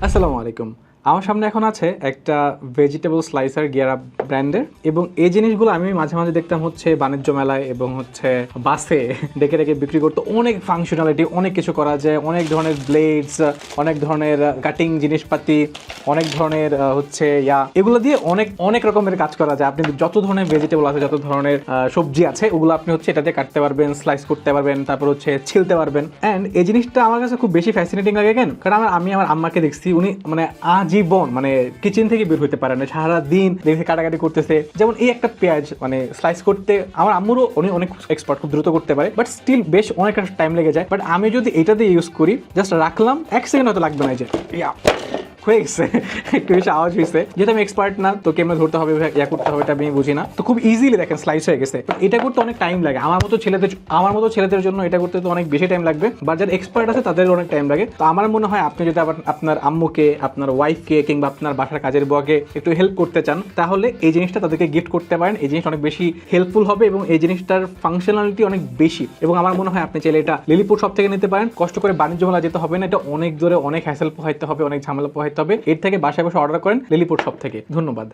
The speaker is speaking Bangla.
আসসালামু আলাইকুম। আমার সামনে এখন আছে একটা ভেজিটেবল স্লাইসার গিয়ারা ব্র্যান্ডের, এবং এই জিনিসগুলো আমি মাঝে মাঝে দেখতাম হচ্ছে বাণিজ্য মেলায় এবং হচ্ছে বাসে ডেকে ডেকে বিক্রি করতে। অনেক ফাংশনালিটি, অনেক কিছু করা যায়, অনেক ধরনের ব্লেডস, অনেক ধরনের কাটিং জিনিসপাতি, অনেক ধরনের হচ্ছে এগুলো দিয়ে অনেক অনেক রকমের কাজ করা যায়। আপনি যত ধরনের ভেজিটেবল আছে, যত ধরনের সবজি আছে, ওগুলো আপনি হচ্ছে এটাতে কাটতে পারবেন, স্লাইস করতে পারবেন, তারপর হচ্ছে ছিলতে পারবেন। অ্যান্ড এই জিনিসটা আমার কাছে খুব বেশি ফ্যাসিনেটিং লাগে কেন, কারণ আমি আমার আম্মাকে দেখছি, উনি মানে আজীবন মানে কিচেন থেকে বের হইতে পারে না, সারাদিন দেখে কাটাকাটি করতেছে। যেমন এই একটা পেঁয়াজ মানে স্লাইস করতে আমার আম্মুরও উনি অনেক এক্সপার্ট, খুব দ্রুত করতে পারে, বাট স্টিল বেশ অনেক টাইম লেগে যায়। বাট আমি যদি এটা দিয়ে ইউজ করি, জাস্ট রাখলাম, 1 সেকেন্ড হয়তো লাগবে না, যে হয়ে গেছে। একটু বেশি আওয়াজ হয়েছে, যেহেতু আমি এক্সপার্ট না, তো কেমন ধরতে হবে করতে হবে এটা আমি বুঝি না, তো খুব ইজিলি দেখেন স্লাইস হয়ে গেছে। এটা করতে অনেক টাইম লাগে, আমার মতো ছেলেদের জন্য এটা করতে তো অনেক বেশি টাইম লাগবে, বা যারা এক্সপার্ট আছে তাদের অনেক টাইম লাগে। তো আমার মনে হয় আপনি যদি আবার আপনার আম্মুকে, আপনার ওয়াইফকে কিংবা আপনার বাসার কাজের বুয়াকে একটু হেল্প করতে চান, তাহলে এই জিনিসটা তাদেরকে গিফট করতে পারেন। এই জিনিসটা অনেক বেশি হেল্পফুল হবে এবং এই জিনিসটার ফাংশনালিটি অনেক বেশি। এবং আমার মনে হয় আপনি চাইলে এটা লিলিপুর শপ থেকে নিতে পারেন, কষ্ট করে বাণিজ্য মেলা যেতে হবে না, এটা অনেক দূরে, অনেক হ্যাসেল পোহাইতে হবে, অনেক ঝামেলা পোহাইতে হবে। এর থেকে বাসায় বসে অর্ডার করেন লিলিপুর শপ থেকে। ধন্যবাদ।